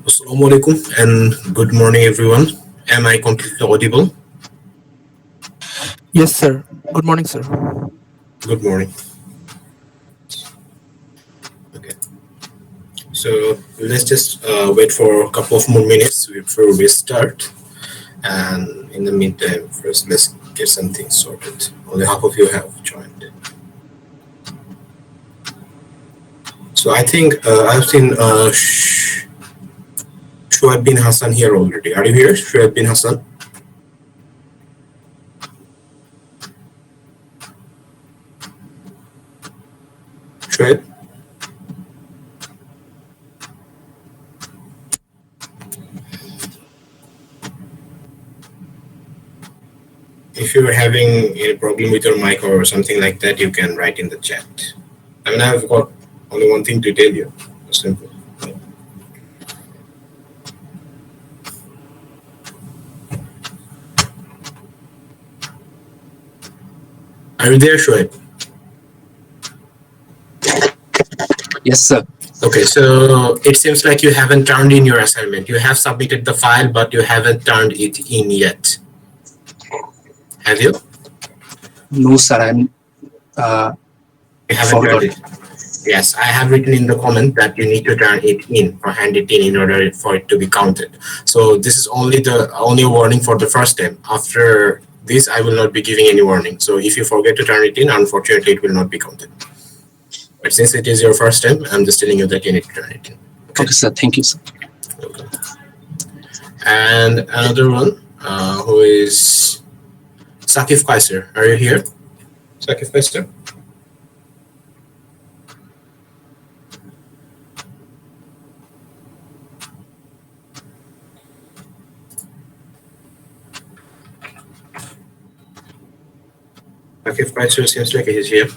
Assalamu alaikum and good morning, everyone. Am I completely audible? Yes, sir. Good morning, sir. Good morning. Okay, so let's just wait for a couple of more minutes before we start. And in the meantime, first let's get some things sorted. Only half of you have joined. So I think I've seen Shuaib bin Hassan here already. Are you here, Shuaib bin Hassan? Shuaib? If you're having a problem with your mic or something like that, you can write in the chat. I mean, I've got only one thing to tell you. Simple. Are you there, Shoaib? Yes, sir. Okay, so it seems like you haven't turned in your assignment. You have submitted the file, but you haven't turned it in yet. Have you? No, sir. You haven't turned it. Yes, I have written in the comment that you need to turn it in or hand it in order for it to be counted. So this is only a warning for the first time. After this, I will not be giving any warning. So if you forget to turn it in, unfortunately, it will not be counted. But since it is your first time, I'm just telling you that you need to turn it in. Okay, sir. Thank you, sir. Okay. And another one, who is Sakif Kaiser. Are you here, Sakif Kaiser? Sakif Kaiser seems like he's here.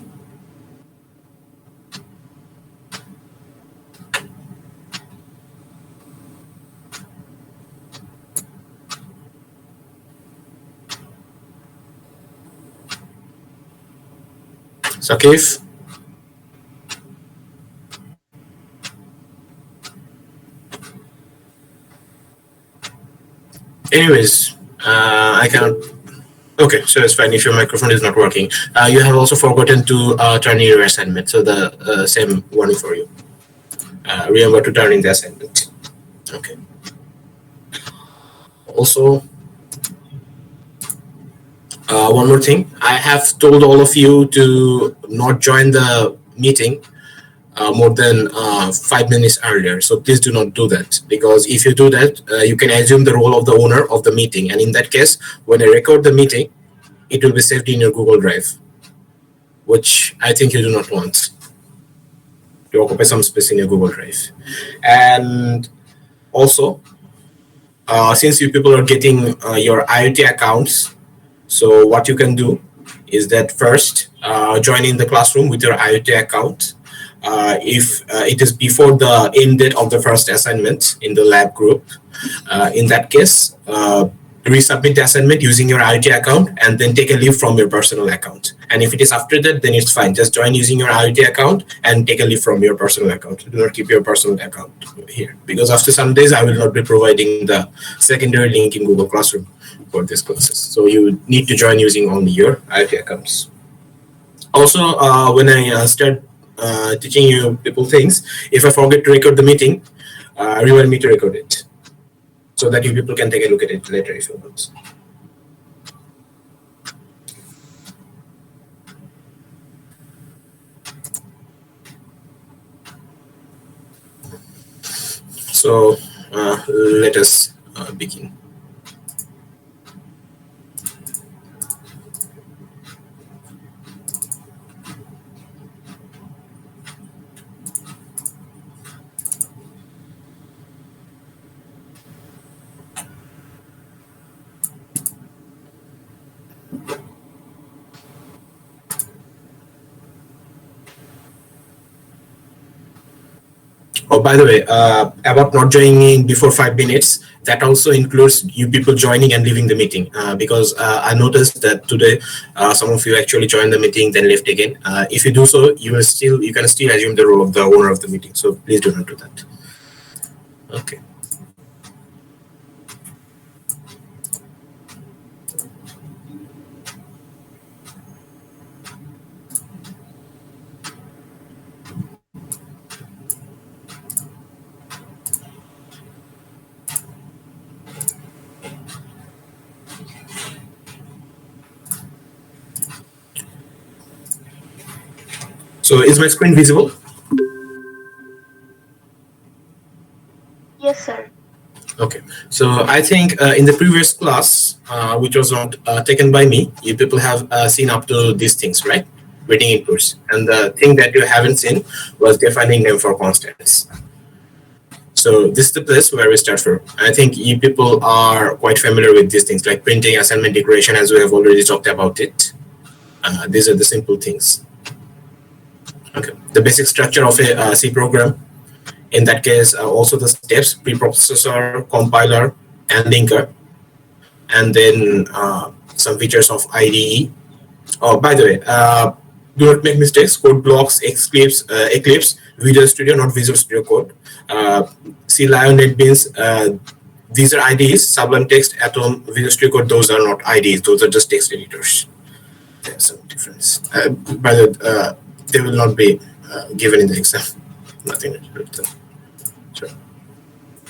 Sakif? Anyways, I cannot. Okay, so it's fine if your microphone is not working. You have also forgotten to turn in your assignment, so the same warning for you. Remember to turn in the assignment. Okay. Also, one more thing. I have told all of you to not join the meeting more than 5 minutes earlier. So please do not do that, because if you do that, you can assume the role of the owner of the meeting. And in that case, when I record the meeting, it will be saved in your Google Drive, which I think you do not want to occupy some space in your Google Drive. And also, since you people are getting your IoT accounts, so what you can do is that first join in the classroom with your IoT account. If it is before the end date of the first assignment in the lab group, in that case, resubmit the assignment using your IoT account and then take a leave from your personal account. And if it is after that, then it's fine. Just join using your IoT account and take a leave from your personal account. Do not keep your personal account here, because after some days, I will not be providing the secondary link in Google Classroom for this classes. So you need to join using only your IoT accounts. Also, when I start teaching you people things, if I forget to record the meeting, remind me to record it, so that you people can take a look at it later if you want. So let us begin. Oh, by the way, about not joining before 5 minutes, that also includes you people joining and leaving the meeting, because I noticed that today some of you actually joined the meeting then left again. If you do so, you can still assume the role of the owner of the meeting. So please do not do that. Okay. So is my screen visible? Yes, sir. Okay. So I think in the previous class, which was not taken by me, you people have seen up to these things, right? Reading inputs. And the thing that you haven't seen was defining them for constants. So this is the place where we start from. I think you people are quite familiar with these things like printing, assignment declaration, as we have already talked about it. These are the simple things. Okay. The basic structure of a C program. In that case, also the steps, preprocessor, compiler, and linker. And then some features of IDE. Oh, by the way, do not make mistakes. Code blocks, Eclipse, Visual Studio, not Visual Studio Code. C Lion, NetBeans, these are IDEs. Sublime Text, Atom, Visual Studio Code, those are not IDEs. Those are just text editors. There's some difference. By the way, they will not be given in the exam. Nothing to do with them. Sure.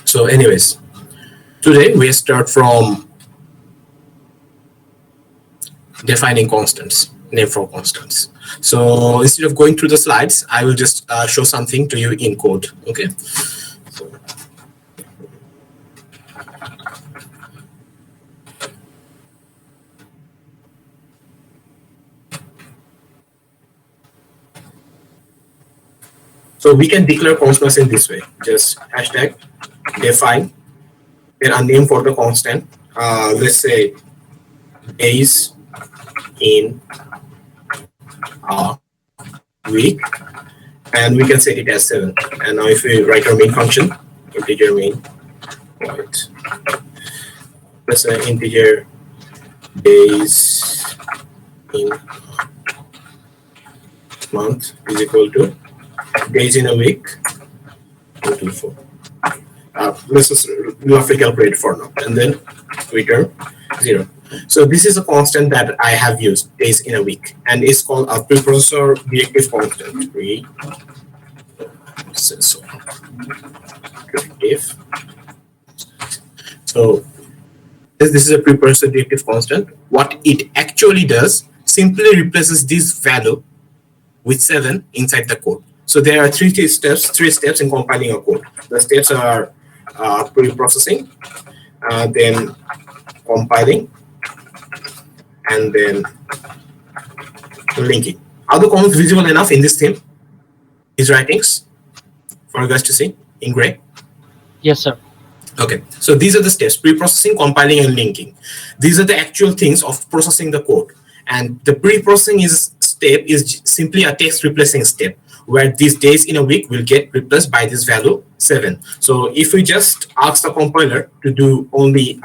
So anyways, today we start from defining constants, name for constants. So instead of going through the slides, I will just show something to you in code. Okay. So we can declare constants in this way. Just hashtag define, then a name for the constant. Let's say days in a week, and we can set it as 7. And now if we write our main function, integer main, right? Let's say integer days in a month is equal to days in a week, 4. Let's just roughly calculate for now, and then return 0. So this is a constant that I have used, days in a week, and it's called a preprocessor directive constant. Directive. So this is a preprocessor directive constant. What it actually does simply replaces this value with 7 inside the code. So there are three steps in compiling a code. The steps are pre-processing, then compiling, and then linking. Are the comments visible enough in this theme? These writings for you guys to see in gray? Yes, sir. Okay, so these are the steps: pre-processing, compiling, and linking. These are the actual things of processing the code. And the pre-processing step is simply a text replacing step, where these days in a week will get replaced by this value 7. So if we just ask the compiler to do only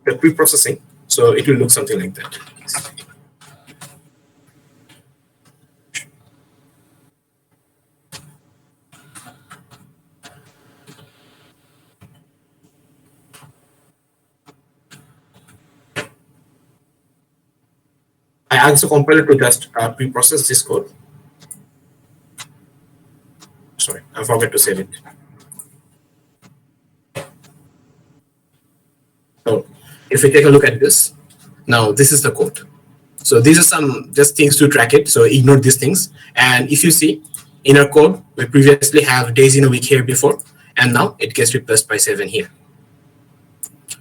the pre-processing, so it will look something like that. I asked the compiler to just pre-process this code. Sorry, I forgot to save it. So if we take a look at this, now this is the code. So these are some just things to track it. So ignore these things. And if you see in our code, we previously have days in a week here before, and now it gets replaced by 7 here.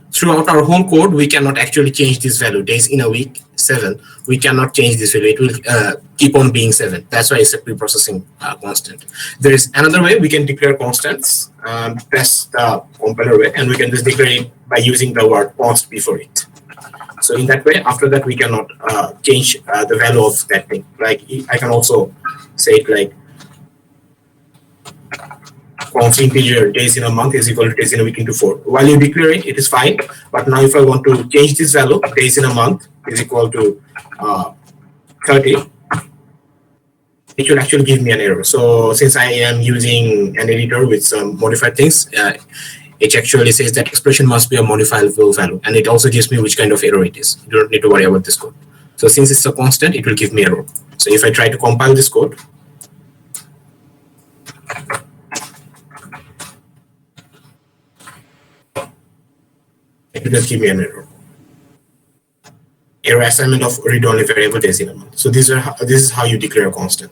Throughout our whole code, we cannot actually change this value, days in a week, 7. We cannot change this value. It will keep on being 7. That's why it's a pre-processing constant. There is another way we can declare constants. That's the compiler way, and we can just declare it by using the word const before it. So in that way, after that, we cannot change the value of that thing. Like I can also say it like const integer days in a month is equal to days in a week into 4. While you declare it, it is fine. But now if I want to change this value, days in a month is equal to 30, it will actually give me an error. So since I am using an editor with some modified things, it actually says that expression must be a modifiable value. And it also gives me which kind of error it is. You don't need to worry about this code. So since it's a constant, it will give me error. So if I try to compile this code, it will just give me an error. Error assignment of read-only variable days in a month. So this is how you declare a constant.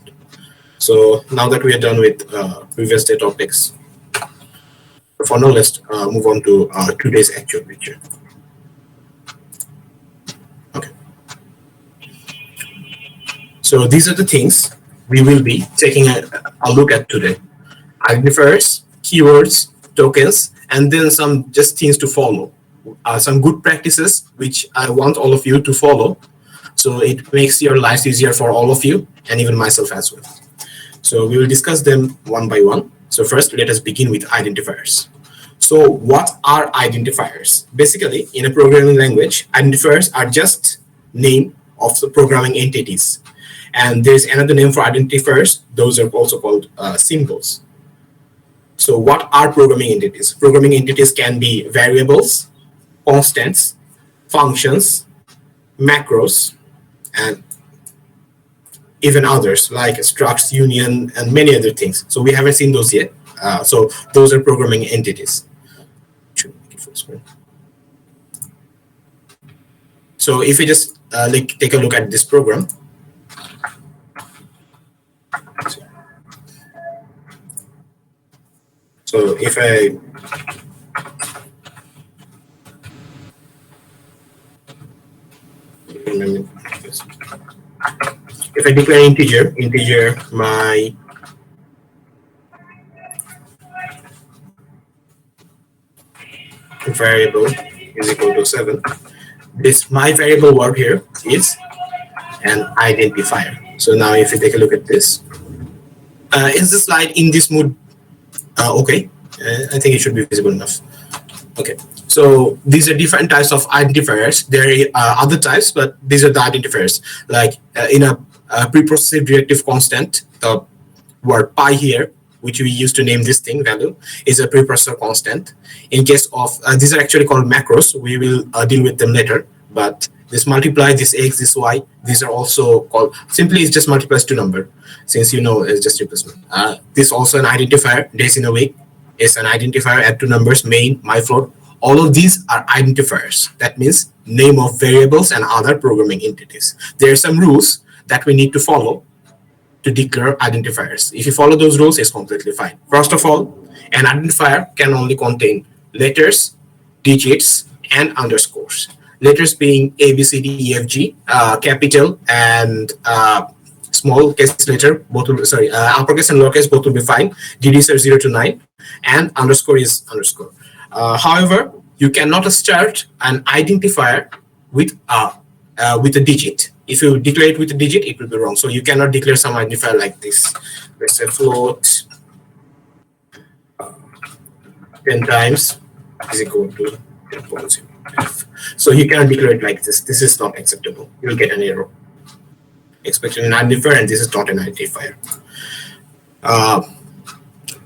So now that we are done with previous day topics, for now let's move on to today's actual picture. Okay. So these are the things we will be taking a look at today: identifiers, keywords, tokens, and then some just things to follow. Some good practices which I want all of you to follow, so it makes your lives easier for all of you and even myself as well. So we will discuss them one by one. So first, let us begin with identifiers. So what are identifiers? Basically, in a programming language, identifiers are just name of the programming entities. And there's another name for identifiers. Those are also called symbols. So what are programming entities? Programming entities can be variables, constants, functions, macros, and even others like structs, union, and many other things. So we haven't seen those yet. So those are programming entities. So if we just take a look at this program. So if I declare integer my variable is equal to 7, this my variable word here is an identifier. So now if you take a look at this, is the slide in this mode okay? I think it should be visible enough. Okay, so these are different types of identifiers. There are other types, but these are the identifiers. Like in a preprocessor directive constant, the word pi here, which we use to name this thing value, is a preprocessor constant. In case of these are actually called macros. We will deal with them later. But this multiply, this x, this y, these are also called, simply it just multiplies to number, since you know it's just replacement. This also an identifier, days in a week, is an identifier, add two numbers, main, my float. All of these are identifiers. That means name of variables and other programming entities. There are some rules that we need to follow to declare identifiers. If you follow those rules, it's completely fine. First of all, an identifier can only contain letters, digits, and underscores. Letters being A, B, C, D, E, F, G, capital and small case letter, both will, uppercase and lowercase both will be fine. Digits are 0 to 9, and underscore is underscore. However, you cannot start an identifier with a digit. If you declare it with a digit, it will be wrong. So you cannot declare some identifier like this. Let's say float 10 times is equal to 10.0. So you cannot declare it like this. This is not acceptable. You will get an error. Expecting an identifier, and this is not an identifier.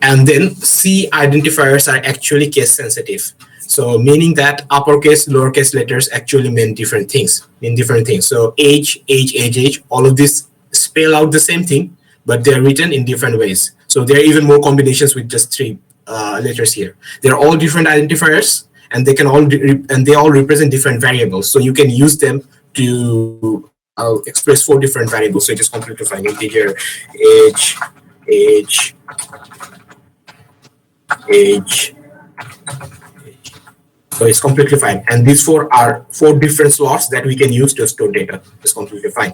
And then C identifiers are actually case sensitive. So meaning that uppercase, lowercase letters actually mean different things. So age, all of this spell out the same thing, but they're written in different ways. So there are even more combinations with just 3 letters here. They're all different identifiers, and they can all represent different variables. So you can use them to express 4 different variables. So it is completely fine. Integer, age. So it's completely fine. And these 4 are 4 different slots that we can use to store data. It's completely fine.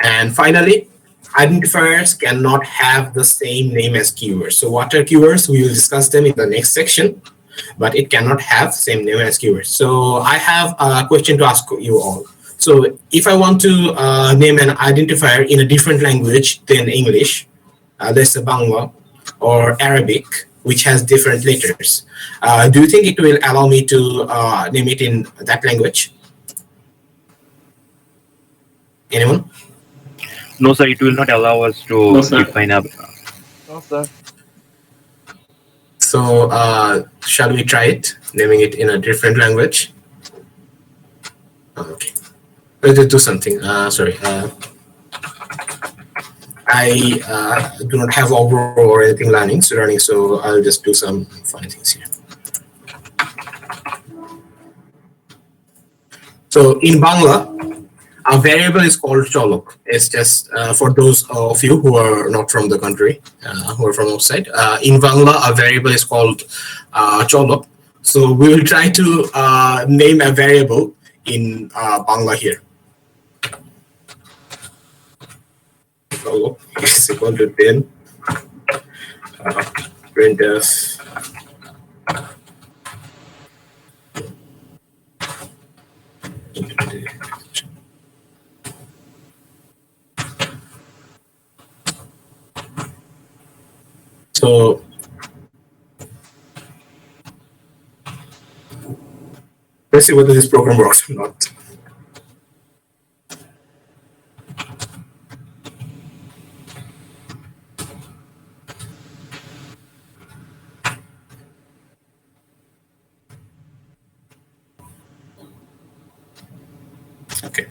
And finally, identifiers cannot have the same name as keywords. So what are keywords? We will discuss them in the next section, but it cannot have same name as keywords. So I have a question to ask you all. So if I want to name an identifier in a different language than English, let's say Bangla or Arabic, which has different letters, do you think it will allow me to name it in that language? Anyone? No, sir, it will not allow us to define a... No, sir. So shall we try it, naming it in a different language? Okay. Let's do something. Sorry. I do not have Ogro or anything learning, so I'll just do some funny things here. So in Bangla, A variable is called cholok. It's just for those of you who are not from the country, who are from outside. In Bangla, a variable is called cholok. So we will try to name a variable in Bangla here. Cholok is equal to 10. Printf. So let's see whether this program works or not. Okay.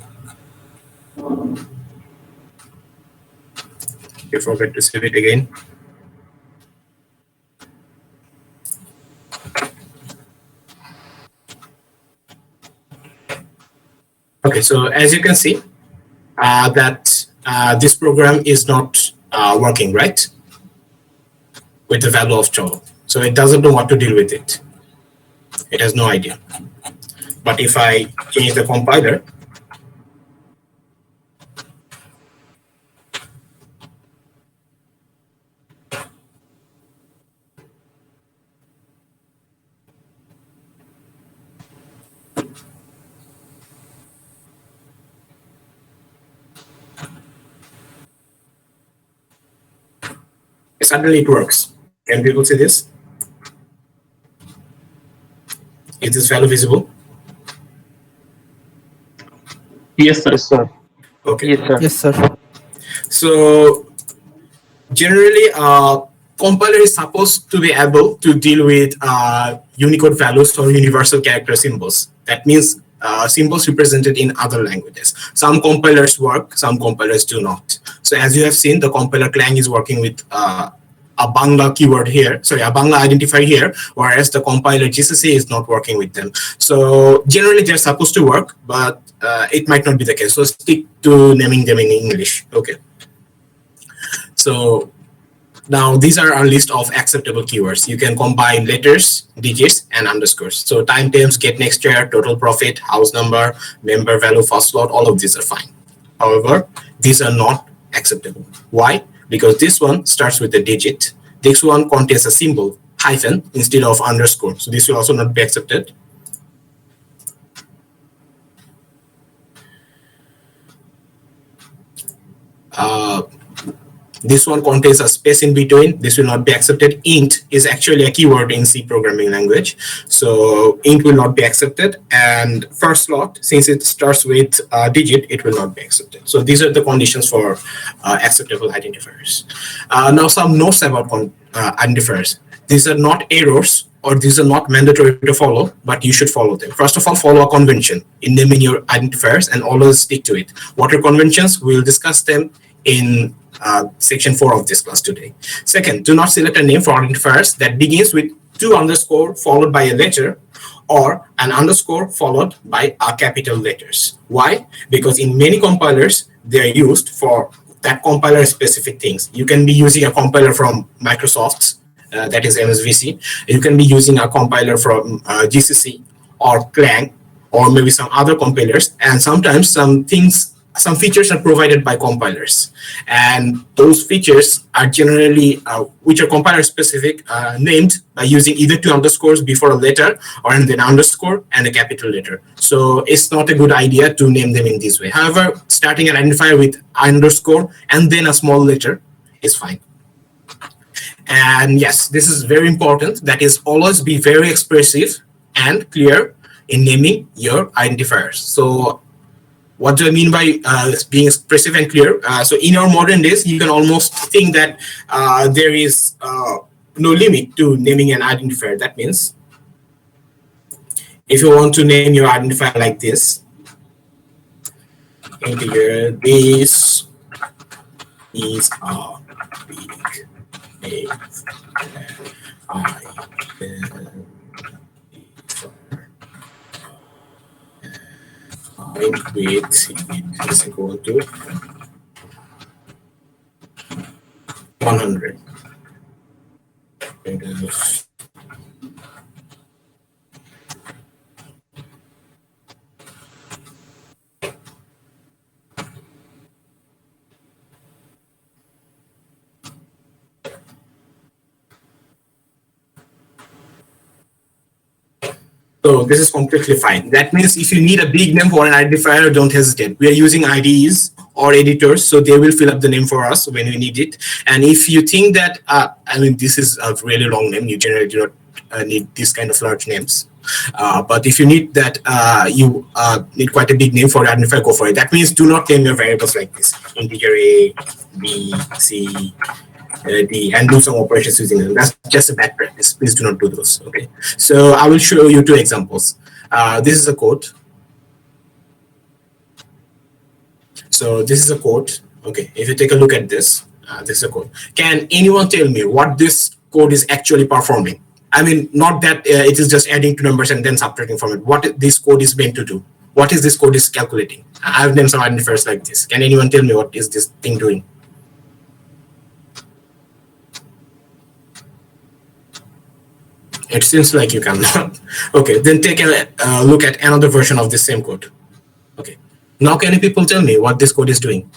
You forget to save it again. Okay, so as you can see, that this program is not working, right? With the value of cholok. So it doesn't know what to deal with it. It has no idea. But if I change the compiler, suddenly it works. Can people see this? Is this value visible? Yes, sir. Yes, sir. Okay. Yes, sir. Yes, sir. So generally, compiler is supposed to be able to deal with Unicode values or universal character symbols. That means symbols represented in other languages. Some compilers work, some compilers do not. So as you have seen, the compiler Clang is working with a Bangla keyword here, sorry, a Bangla identifier here, whereas the compiler GCC is not working with them. So generally they're supposed to work, but it might not be the case. So stick to naming them in English. Okay. So now these are our list of acceptable keywords. You can combine letters, digits, and underscores. So time terms, get next year, total profit, house number, member value, first lot, all of these are fine. However, these are not acceptable. Why? Because this one starts with a digit. This one contains a symbol, hyphen, instead of underscore. So this will also not be accepted. This one contains a space in between. This will not be accepted. Int is actually a keyword in C programming language. So int will not be accepted. And first slot, since it starts with a digit, it will not be accepted. So these are the conditions for acceptable identifiers. Now some notes about identifiers. These are not errors or these are not mandatory to follow, but you should follow them. First of all, follow a convention in naming your identifiers and always stick to it. What are conventions? We'll discuss them in section 4 of this class today. Second, do not select a name for identifiers that begins with 2 underscore followed by a letter or an underscore followed by a capital letters. Why? Because in many compilers, they're used for that compiler specific things. You can be using a compiler from Microsoft's, that is MSVC. You can be using a compiler from GCC or Clang or maybe some other compilers. And sometimes some features are provided by compilers, and those features are generally which are compiler specific, named by using either 2 underscores before a letter or then underscore and a capital letter. So it's not a good idea to name them in this way. However, starting an identifier with underscore and then a small letter is fine. And yes, this is very important. That is, always be very expressive and clear in naming your identifiers. So what do I mean by being expressive and clear? So in our modern days, you can almost think that there is no limit to naming an identifier. That means if you want to name your identifier like this, integer, this is a big A, with is equal to 100. So this is completely fine. That means if you need a big name for an identifier, don't hesitate. We are using IDEs or editors, so they will fill up the name for us when we need it. And if you think that, I mean, this is a really long name, you generally do not need this kind of large names. But if you need that, you need quite a big name for identifier, go for it. That means do not name your variables like this: integer A, B, C, D, and do some operations using them. That's just a bad practice. Please do not do those. Okay. So I will show you two examples. This is a code. So this is a code. Okay. If you take a look at this, this is a code. Can anyone tell me what this code is actually performing? I mean, not that it is just adding two numbers and then subtracting from it. What this code is meant to do? What is this code is calculating? I've named some identifiers like this. Can anyone tell me what is this thing doing? It seems like you cannot. Okay, then take a look at another version of the same code. Okay, now can you people tell me what this code is doing?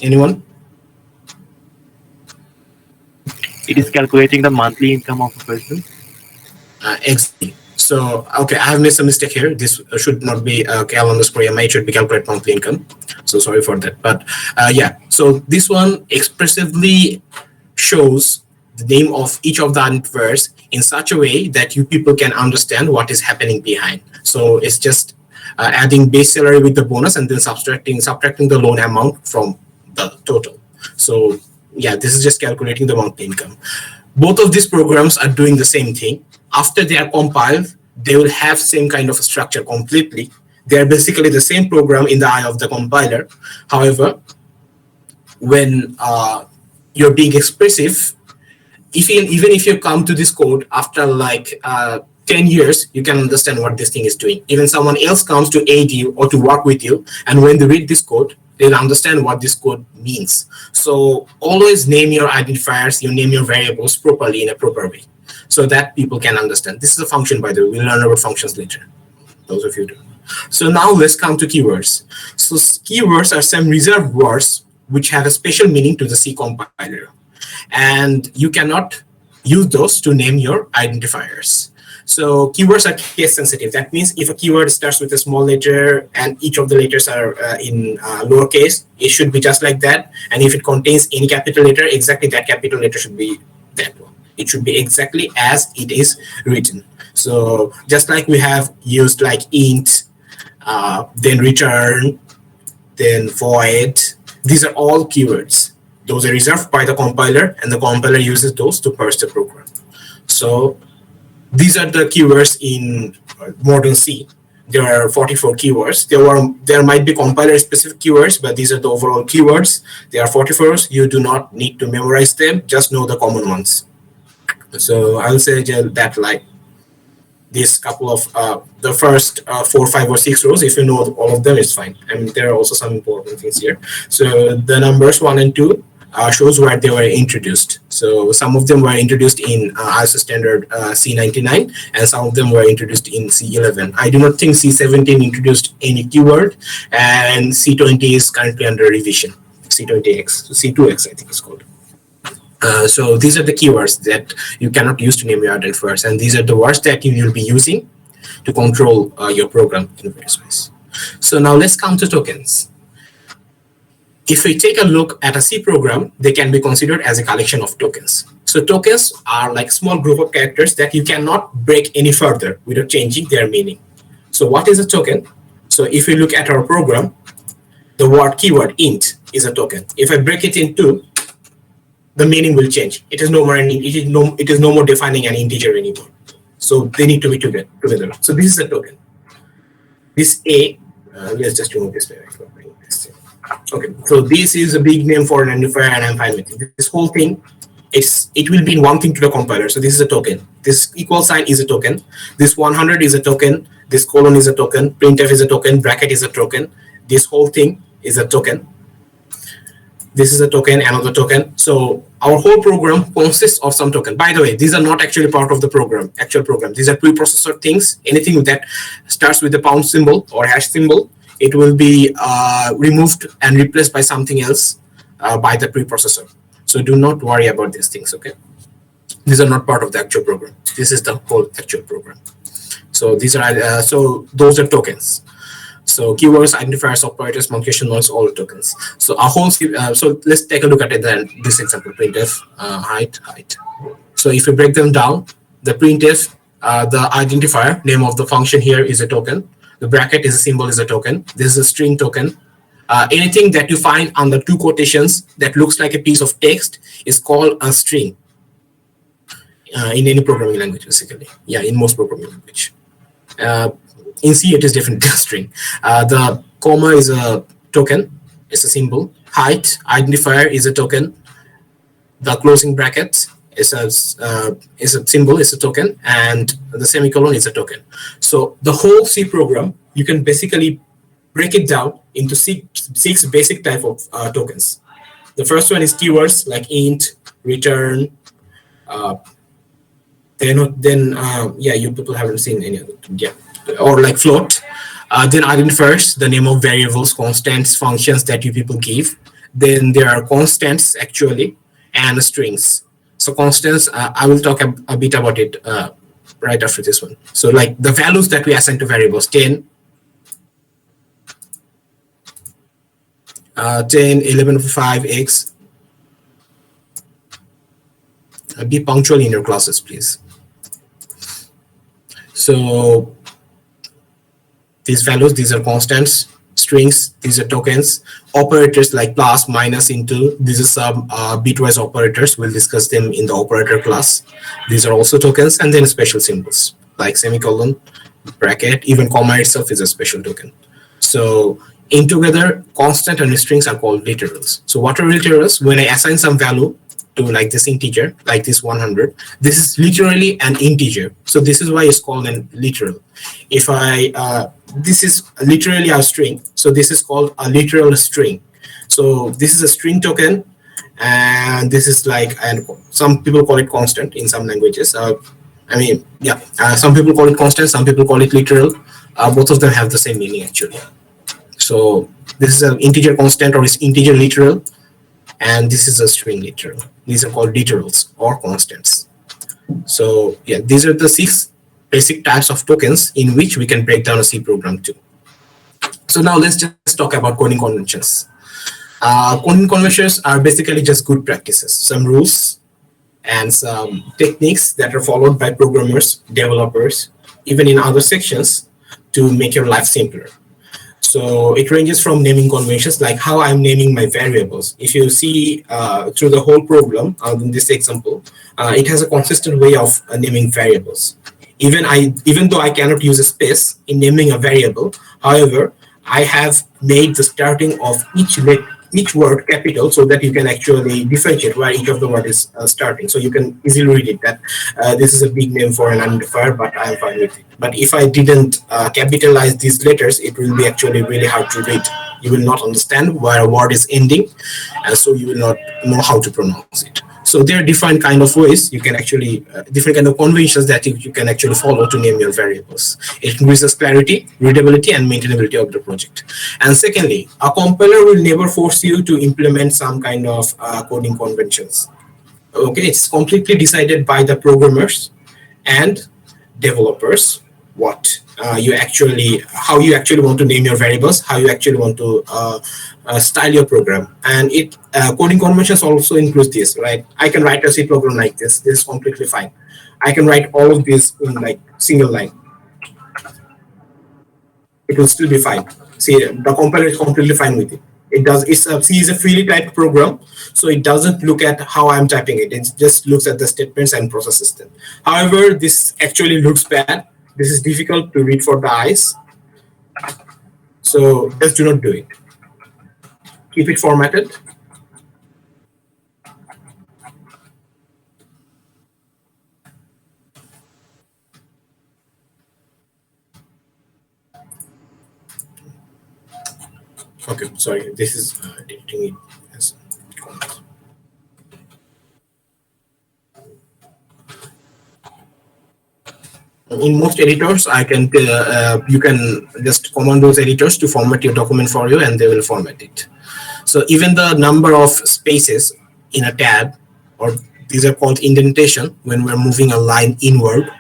Anyone? It is calculating the monthly income of a person. Exactly. So, okay, I have made some mistake here. This should not be cal_ma, it should be calculate monthly income. So sorry for that. But yeah, so this one expressively shows the name of each of the identifiers in such a way that you people can understand what is happening behind. So it's just adding base salary with the bonus and then subtracting the loan amount from the total. So yeah, this is just calculating the monthly income. Both of these programs are doing the same thing. After they are compiled, they will have same kind of structure completely. They are basically the same program in the eye of the compiler. However, when you're being expressive, even if you come to this code after like 10 years, you can understand what this thing is doing. Even someone else comes to aid you or to work with you, and when they read this code, they'll understand what this code means. So always name your identifiers, you name your variables properly in a proper way, so that people can understand. This is a function, by the way. We'll learn about functions later, those of you do. So now let's come to keywords. So keywords are some reserved words which have a special meaning to the C compiler. And you cannot use those to name your identifiers. So keywords are case sensitive. That means if a keyword starts with a small letter and each of the letters are in lowercase, it should be just like that. And if it contains any capital letter, exactly that capital letter should be that one. It should be exactly as it is written. So just like we have used like int, then return, then void, these are all keywords. Those are reserved by the compiler, and the compiler uses those to parse the program. So these are the keywords in modern C. There are 44 keywords. There might be compiler-specific keywords, but these are the overall keywords. There are 44. You do not need to memorize them. Just know the common ones. So I'll say that like this couple of the first 4, 5, or 6 rows, if you know all of them, it's fine. And there are also some important things here. So the numbers 1 and 2 shows where they were introduced. So some of them were introduced in ISO standard C99, and some of them were introduced in C11. I do not think C17 introduced any keyword, and C20 is currently under revision. C20X, so C2X I think it's called. So these are the keywords that you cannot use to name your identifiers, and these are the words that you will be using to control your program in various ways. So now let's come to tokens. If we take a look at a C program, they can be considered as a collection of tokens. So tokens are like small group of characters that you cannot break any further without changing their meaning. So what is a token? So if we look at our program, the word keyword int is a token. If I break it in two, the meaning will change. It is no more defining an integer anymore. So they need to be together. So this is a token. This A, let's just remove this. Okay, so this is a big name for an identifier, and I'm fine with it. This whole thing it will be in one thing to the compiler. So this is a token. This equal sign is a token. This 100 is a token. This colon is a token. Printf is a token. Bracket is a token. This whole thing is a token. This is a token, another token. So our whole program consists of some token. By the way, these are not actually part of the program, actual program. These are preprocessor things. Anything that starts with the pound symbol or hash symbol, it will be removed and replaced by something else by the preprocessor. So do not worry about these things, okay? These are not part of the actual program. This is the whole actual program. So these are so those are tokens. So keywords, identifiers, operators, punctuation marks, all tokens. So a whole so let's take a look at it then. This example, printf height. So if you break them down, the printf, the identifier name of the function here is a token. The bracket is a symbol, is a token. This is a string token. Anything that you find under two quotations that looks like a piece of text is called a string in any programming language, basically. Yeah, in most programming language. In C, it is definitely a string. The comma is a token. It's a symbol. Height identifier is a token. The closing bracket is a symbol, is a token, and the semicolon is a token. So the whole C program, you can basically break it down into six basic type of tokens. The first one is keywords like int, return. Yeah, you people haven't seen any of it. Yeah, or like float. Then identifiers, the name of variables, constants, functions that you people give. Then there are constants actually, and strings. So constants, I will talk a bit about it right after this one. So like the values that we assign to variables, 10, 11.5x. Be punctual in your classes, please. So these values, these are constants. Strings, these are tokens. Operators like plus, minus, into, these are some bitwise operators. We'll discuss them in the operator class. These are also tokens, and then special symbols like semicolon, bracket, even comma itself is a special token. So in together, constant and strings are called literals. So what are literals? When I assign some value to like this integer, like this 100, this is literally an integer. So this is why it's called a literal. If I, this is literally a string, so this is called a literal string. So this is a string token, and this is like, and some people call it constant in some languages. I mean, yeah, some people call it constant, some people call it literal. Both of them have the same meaning actually. So this is an integer constant or is integer literal, and this is a string literal. These are called literals or constants. So yeah, these are the 6 basic types of tokens in which we can break down a C program too. So now let's just talk about coding conventions. Coding conventions are basically just good practices, some rules and some techniques that are followed by programmers, developers, even in other sections to make your life simpler. So it ranges from naming conventions, like how I'm naming my variables. If you see through the whole program, in this example, it has a consistent way of naming variables. Even though I cannot use a space in naming a variable, however, I have made the starting of each word capital so that you can actually differentiate where each of the word is starting. So you can easily read it that this is a big name for an identifier, but I'm fine with it. But if I didn't capitalize these letters, it will be actually really hard to read. You will not understand where a word is ending, and so you will not know how to pronounce it. So there are different kind of ways you can actually, different kind of conventions that you can actually follow to name your variables. It increases clarity, readability, and maintainability of the project. And secondly, a compiler will never force you to implement some kind of coding conventions. Okay, it's completely decided by the programmers and developers how you actually want to name your variables, how you actually want to style your program. And coding conventions also includes this, right? I can write a C program like this. This is completely fine. I can write all of this in like single line. It will still be fine. See, the compiler is completely fine with it. C is a freely typed program, so it doesn't look at how I'm typing it. It just looks at the statements and processes them. However, this actually looks bad. This is difficult to read for the eyes. So just do not do it. Keep it formatted. sorry, this is editing it as comments. In most editors, I can you can just command those editors to format your document for you, and they will format it. So even the number of spaces in a tab, or these are called indentation, when we're moving a line inward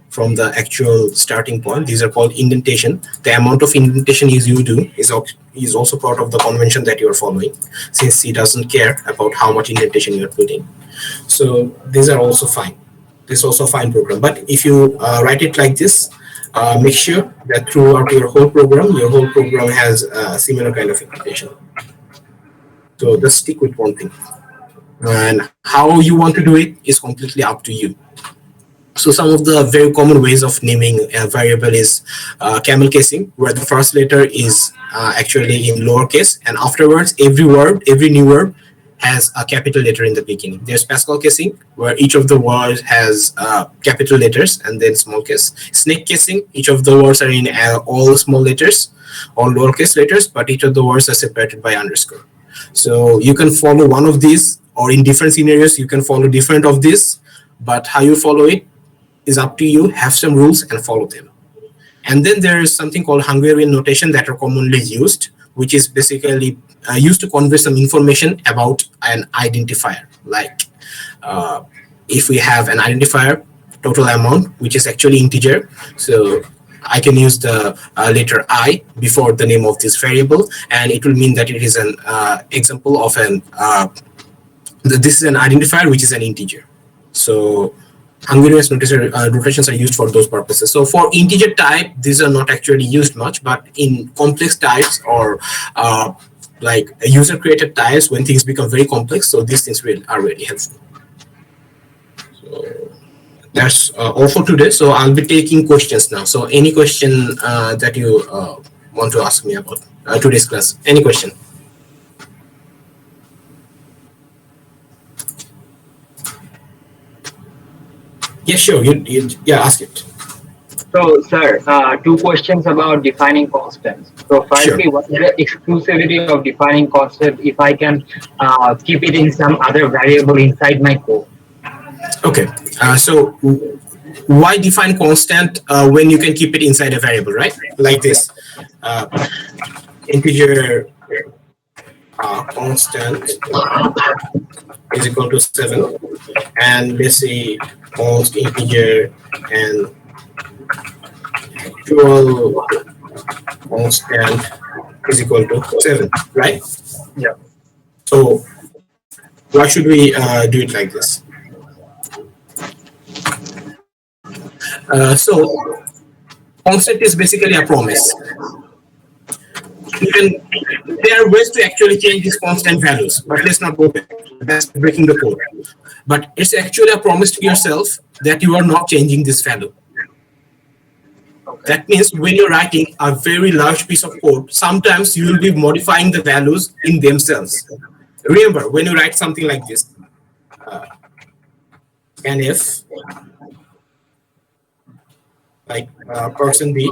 from the actual starting point, these are called indentation. The amount of indentation you do is also part of the convention that you're following, since it doesn't care about how much indentation you're putting. So these are also fine. This is also a fine program. But if you write it like this, make sure that throughout your whole program has a similar kind of indentation. So just stick with one thing. And how you want to do it is completely up to you. So some of the very common ways of naming a variable is camel casing, where the first letter is actually in lowercase, and afterwards every new word has a capital letter in the beginning. There's Pascal casing, where each of the words has capital letters and then small case. Snake casing, each of the words are in all small letters, all lowercase letters, but each of the words are separated by underscore. So you can follow one of these, or in different scenarios, you can follow different of these, but how you follow it is up to you. Have some rules and follow them. And then there is something called Hungarian notation that are commonly used, which is basically used to convey some information about an identifier. Like if we have an identifier, total amount, which is actually integer. So I can use the letter I before the name of this variable, and it will mean that it is an example of an, this is an identifier, which is an integer. So Hungarian notations are used for those purposes. So for integer type, these are not actually used much, but in complex types or like user created types, when things become very complex, so these things are really helpful. So that's all for today. So I'll be taking questions now. So any question that you want to ask me about today's class, any question? Yeah, sure. Yeah, ask it. So, sir, two questions about defining constants. So, firstly, Sure. what is the exclusivity of defining constant if I can keep it in some other variable inside my code? Okay. So why define constant when you can keep it inside a variable, right? Like this. Integer constant is equal to 7, and let's say const integer and actual constant is equal to 7, right? Yeah. So why should we do it like this? So constant is basically a promise. There are ways to actually change these constant values, but let's not go there. That's breaking the code. But it's actually a promise to yourself that you are not changing this value. That means when you're writing a very large piece of code, sometimes you will be modifying the values in themselves. Remember, when you write something like this, scanf, like person B,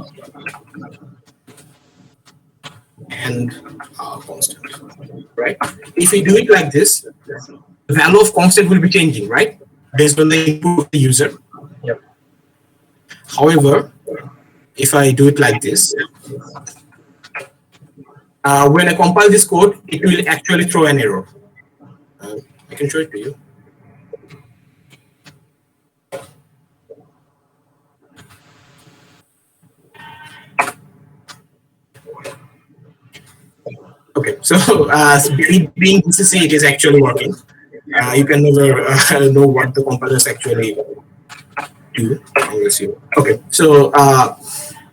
and constant, right? If we do it like this, the value of constant will be changing, right? Based on the input of the user. Yep. However, if I do it like this, when I compile this code, it will actually throw an error. I can show it to you. Okay, so being GCC, it is actually working. You can never know what the compilers actually do unless you. Okay, so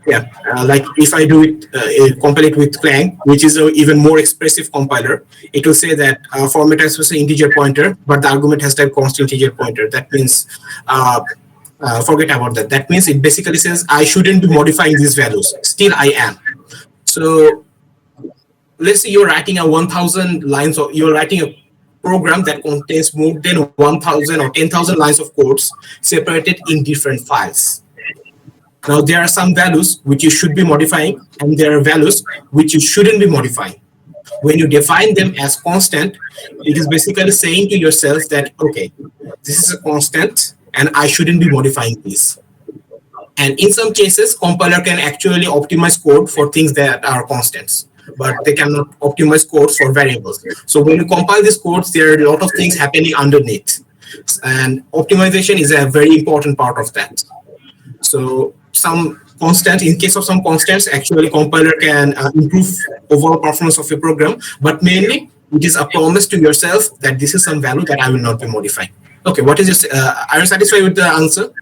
yeah, like if I do it, compile it with Clang, which is an even more expressive compiler, it will say that format has an integer pointer, but the argument has type const integer pointer. That means forget about that. That means it basically says I shouldn't be modifying these values. Still, I am. So let's say you're writing a 1,000 lines, or you're writing a program that contains more than 1,000 or 10,000 lines of codes separated in different files. Now, there are some values which you should be modifying, and there are values which you shouldn't be modifying. When you define them as constant, it is basically saying to yourself that, okay, this is a constant and I shouldn't be modifying this. And in some cases, compiler can actually optimize code for things that are constants, but they cannot optimize codes for variables. So when you compile these codes, there are a lot of things happening underneath. And optimization is a very important part of that. So some constant, in case of some constants, actually compiler can improve overall performance of your program, but mainly it is a promise to yourself that this is some value that I will not be modifying. Okay, what is your, are you satisfied with the answer?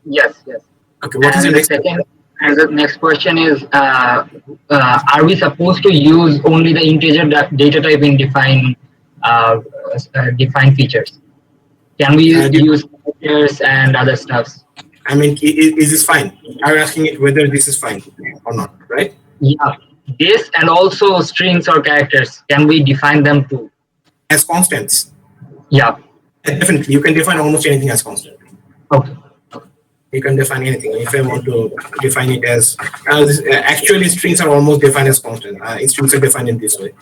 Yes, yes. Okay, what is your next question? And the next question is, are we supposed to use only the integer data type in define features? Can we use features and other stuffs? I mean, is this fine? Are you asking it whether this is fine or not, right? Yeah, this and also strings or characters. Can we define them too? As constants? Yeah. Definitely, you can define almost anything as constant. Okay. You can define anything. If I want to define it as, actually strings are almost defined as constant. Strings are defined in this way.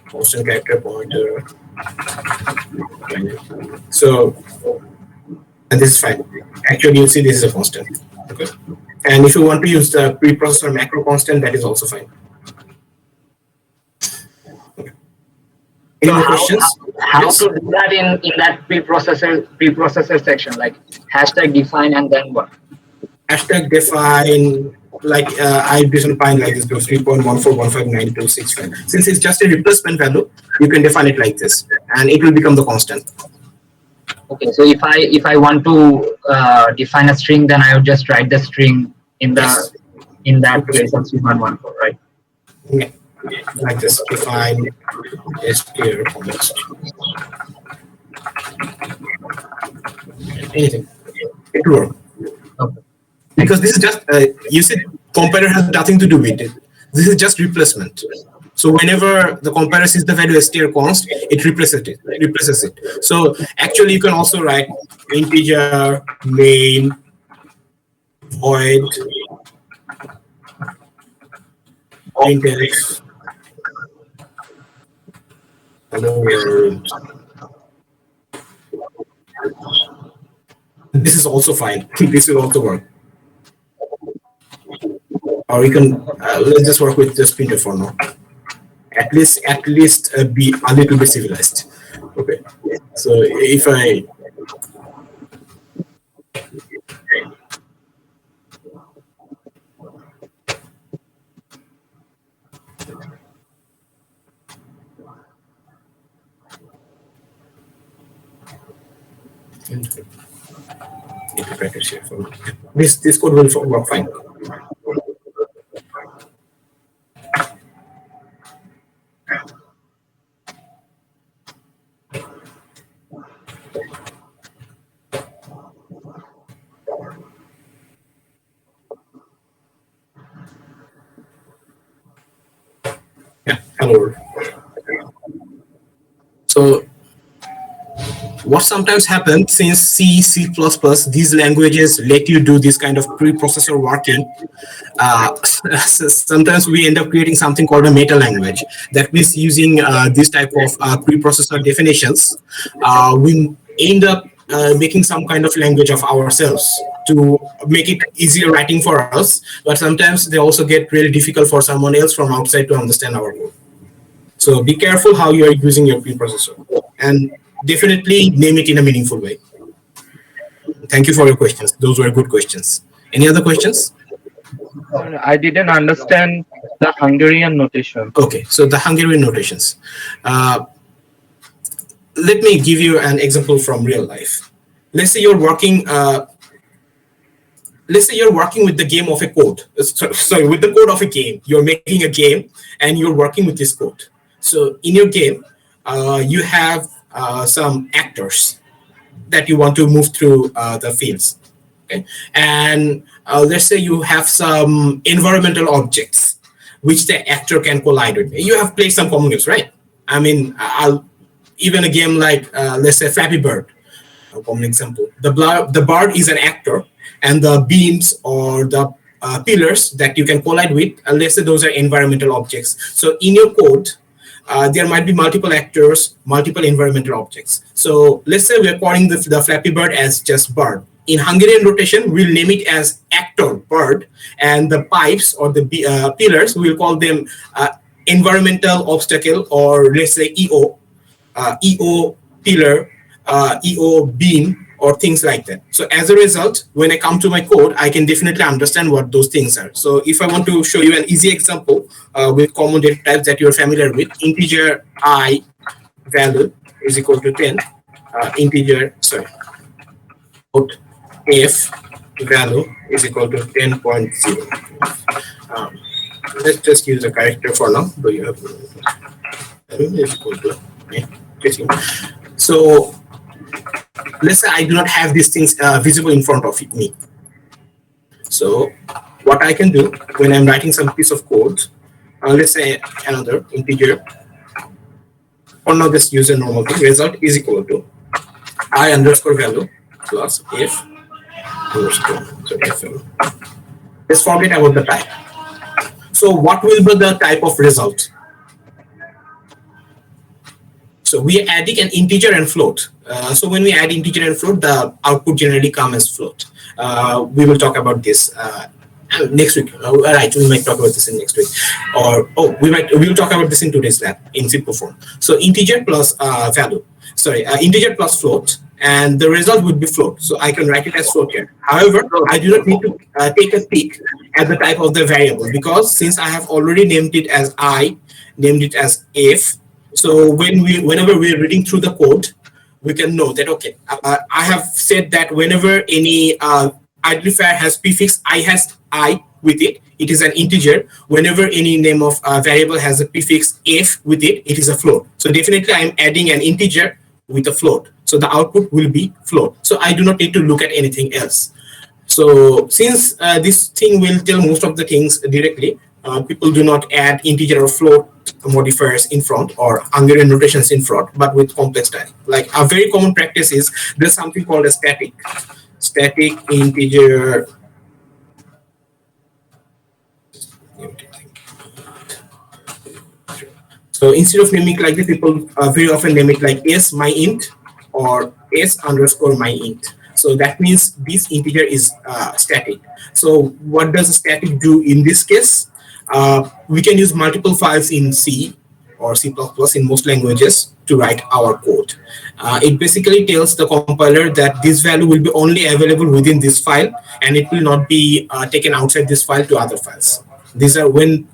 Constant, character, pointer. So, and this is fine. Actually, you see this is a constant. Okay. And if you want to use the preprocessor macro constant, that is also fine. Okay. Any more questions? How to do that in that preprocessor section, like hashtag define and then what? Hashtag define, like I define like this, 3.14159265. Since it's just a replacement value, you can define it like this, and it will become the constant. Okay, so if I want to define a string, then I would just write the string in the in that place of 3114, right? Yeah. Like this, define str const. Anything, it will work. Okay. Because this is just you said compiler has nothing to do with it. This is just replacement. So whenever the compiler sees the value str const, it replaces it. So actually, you can also write integer main void printf hello world. This is also fine. This will also work. Or you can let's just work with just printf for now. At least be a little bit civilized. Okay. So if I interpreters here for this code will work fine. Yeah, hello. So what sometimes happens, since C, C++, these languages let you do this kind of preprocessor working, sometimes we end up creating something called a meta language. That means using this type of preprocessor definitions, we end up making some kind of language of ourselves to make it easier writing for us, but sometimes they also get really difficult for someone else from outside to understand our code. So be careful how you are using your preprocessor, and definitely name it in a meaningful way. Thank you for your questions. Those were good questions. Any other questions? I didn't understand the Hungarian notation. Okay, so the Hungarian notations. Let me give you an example from real life. Let's say you're working. Let's say you're working with the game of a code. Sorry, with the code of a game. You're making a game and you're working with this code. So in your game, you have some actors that you want to move through the fields. Okay, and let's say you have some environmental objects which the actor can collide with. You have played some common games, right? I mean, even a game like let's say Flappy Bird, a common example. The bird is an actor, and the beams or the pillars that you can collide with, let's say those are environmental objects. So in your code, there might be multiple actors, multiple environmental objects. So let's say we're calling the Flappy Bird as just bird. In Hungarian notation, we'll name it as actor bird, and the pipes or the pillars, we'll call them environmental obstacle, or let's say EO, EO pillar, EO beam, or things like that. So as a result, when I come to my code, I can definitely understand what those things are. So if I want to show you an easy example with common data types that you're familiar with, integer I value is equal to 10, integer, sorry, f value is equal to 10.0. Let's just use a character for now. Do you have is equal to, so let's say I do not have these things visible in front of me. So what I can do when I'm writing some piece of code, let's say another integer, or now just use a normal thing, result is equal to I underscore value plus f underscore, so f value. Let's forget about the type. So what will be the type of result? So we are adding an integer and float. So when we add integer and float, the output generally comes as float. We will talk about this next week. Right, we might talk about this in next week, or we will talk about this in today's lab in simple form. So integer plus value. Sorry, integer plus float, and the result would be float. So I can write it as float here. However, I do not need to take a peek at the type of the variable, because since I have already named it as I, named it as f. So whenever we're reading through the code, we can know that, okay, I have said that whenever any identifier has prefix I with it, it is an integer. Whenever any name of variable has a prefix f with it, it is a float. So definitely I'm adding an integer with a float. So the output will be float. So I do not need to look at anything else. So since this thing will tell most of the things directly, people do not add integer or float modifiers in front or Hungarian notations in front, but with complex type. Like a very common practice is there's something called a static integer. So instead of naming like this, people very often name it like s my int or s underscore my int. So that means this integer is static. So what does a static do in this case? We can use multiple files in C or C++ in most languages to write our code. It basically tells the compiler that this value will be only available within this file, and it will not be taken outside this file to other files. These are when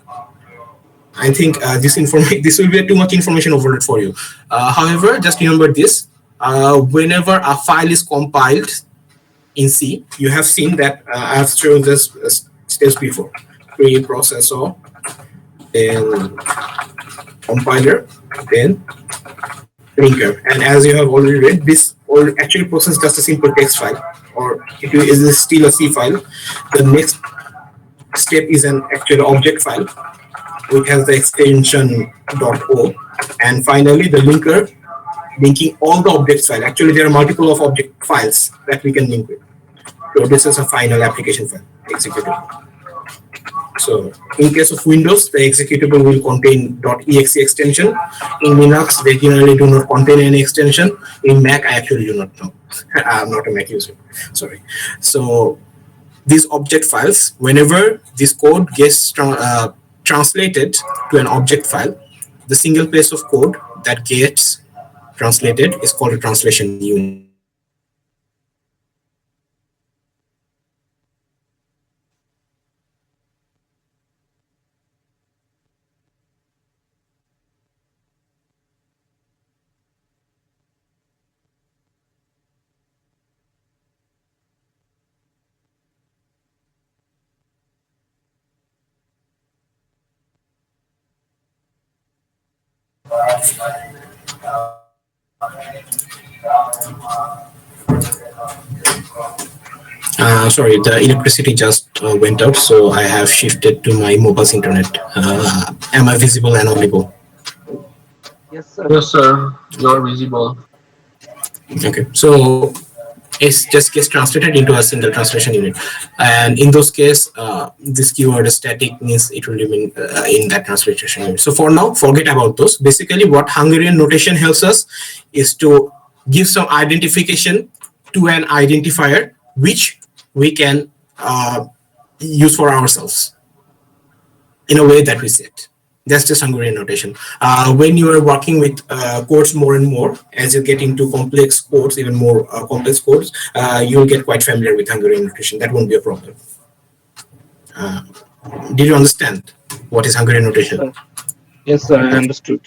I think this will be too much information overload for you. However, just remember this: whenever a file is compiled in C, you have seen that I have shown this steps before. Preprocessor, then compiler, then linker. And as you have already read, this will actually process just a simple text file, or it is still a C file. The next step is an actual object file, which has the extension .o, and finally the linker, linking all the objects file. Actually, there are multiple of object files that we can link with. So this is a final application file, executable. So in case of Windows, the executable will contain .exe extension. In Linux, they generally do not contain any extension. In Mac, I actually do not know. I'm not a Mac user, sorry. So these object files, whenever this code gets translated to an object file, the single piece of code that gets translated is called a translation unit. Sorry, the electricity just went out, so I have shifted to my mobile's internet. Am I visible and audible? Yes, sir. Yes, sir. You're visible. Okay, so It just gets translated into a single translation unit. And in those case, this keyword static means it will remain in that translation unit. So for now, forget about those. Basically, what Hungarian notation helps us is to give some identification to an identifier which we can use for ourselves in a way that we set. That's just Hungarian notation. When you are working with codes more and more, as you get into complex codes, even more complex codes, you'll get quite familiar with Hungarian notation. That won't be a problem. Did you understand what is Hungarian notation? Yes, I understood.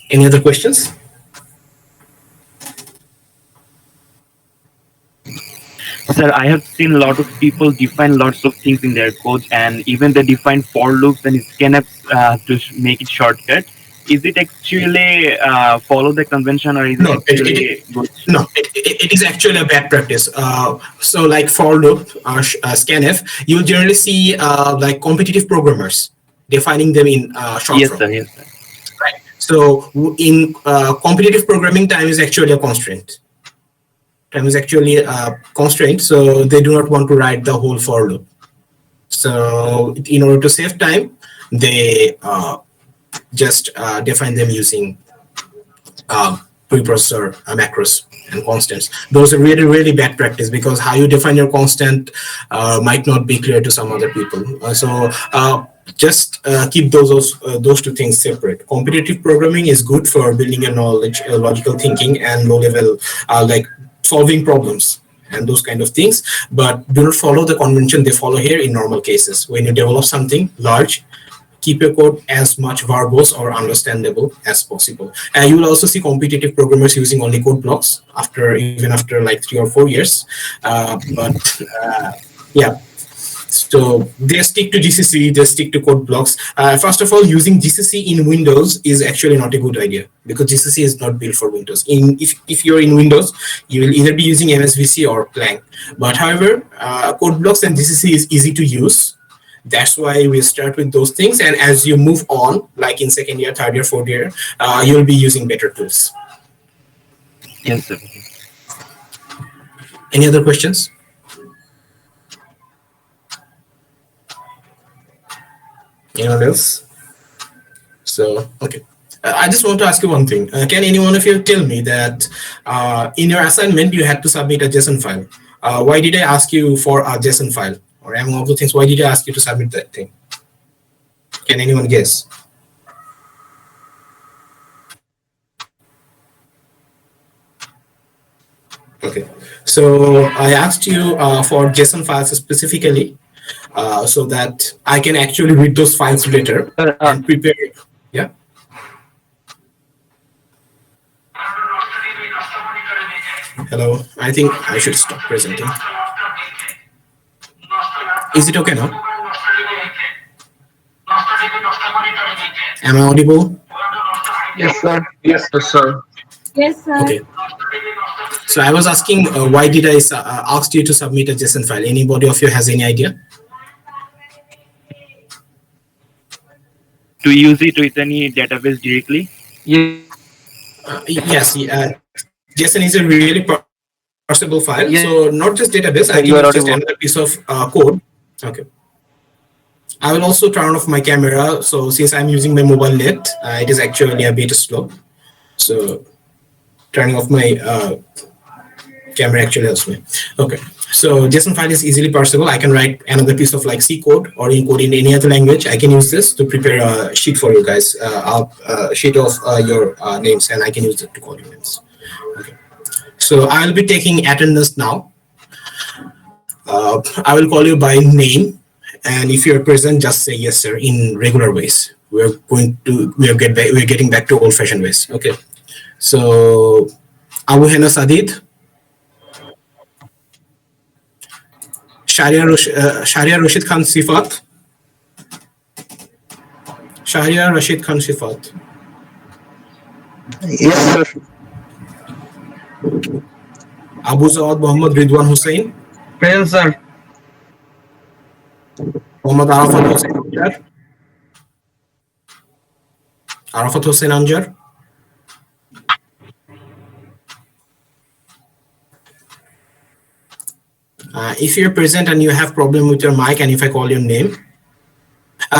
Any other questions? Sir, I have seen a lot of people define lots of things in their code, and even they define for loops and scanf to make it shortcut. Is it actually follow the convention, or is No, it actually good? No, it is actually a bad practice. So like for loop or scanf, you'll generally see like competitive programmers defining them in short Yes, form. sir. Yes, sir. Right. So in competitive programming, time is actually a constraint. Time is actually a constraint, so they do not want to write the whole for loop. So in order to save time, they just define them using preprocessor macros and constants. Those are really, really bad practice, because how you define your constant might not be clear to some other people. Just keep those two things separate. Competitive programming is good for building your knowledge, logical thinking, and low level like solving problems and those kind of things, but do not follow the convention they follow here in normal cases. When you develop something large, keep your code as much verbose or understandable as possible. And you will also see competitive programmers using only code blocks even after like 3 or 4 years. Yeah. So they stick to GCC, they stick to code blocks. First of all, using GCC in Windows is actually not a good idea, because GCC is not built for Windows. If you're in Windows, you will either be using MSVC or Clang. But however, code blocks and GCC is easy to use. That's why we start with those things. And as you move on, like in second year, third year, fourth year, you'll be using better tools. Yes, sir. Any other questions? Anyone else? So, okay. I just want to ask you one thing. Can any one of you tell me that in your assignment, you had to submit a JSON file? Why did I ask you for a JSON file? Or among other things, why did I ask you to submit that thing? Can anyone guess? Okay. So I asked you for JSON files specifically, so that I can actually read those files later and prepare. Yeah. Hello. I think I should stop presenting. Is it okay now? Am I audible? Yes, sir. Yes, sir. Yes, sir. Okay. So I was asking, why did I ask you to submit a JSON file? Anybody of you has any idea? To use it with any database directly? Yes. JSON is a really parsable file. Yeah. So not just database, I You are can just audible. another piece of code. Okay. I will also turn off my camera. So since I'm using my mobile net, it is actually a bit slow. So turning off my camera actually helps me. Okay. So JSON file is easily parsable. I can write another piece of like C code or encode in any other language. I can use this to prepare a sheet for you guys, a sheet of your names, and I can use it to call your names. Okay. So I'll be taking attendance now. I will call you by name, and if you're present, just say yes, sir, in regular ways. We're getting back to old-fashioned ways. Okay. So Abu Hena Sadid, Sharia Rashid Khan Sifat, Shahriar Rashid Khan Sifat, Yes, sir. Abu Zawad Muhammad Ridwan Hussain, Present, sir. Muhammad Arafat Hussain Anjar, Arafat Hussain Anjar, If you're present and you have problem with your mic, and if I call your name,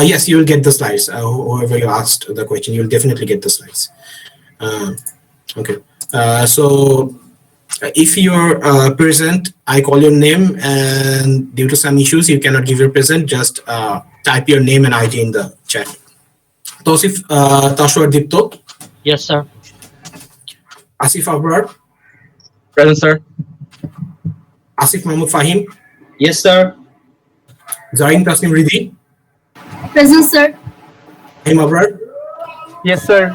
yes, you will get the slides. Whoever you asked the question, you'll definitely get the slides. Okay. So if you're present, I call your name, and due to some issues, you cannot give your present. Just type your name and ID in the chat. Tosif Tashwar Dipto. Yes, sir. Asif Abrar. Present, sir. Asif Mahmoud Fahim. Yes, sir. Zarin Tasnim Ridhi. Present, sir. Him Abrar. Yes, sir.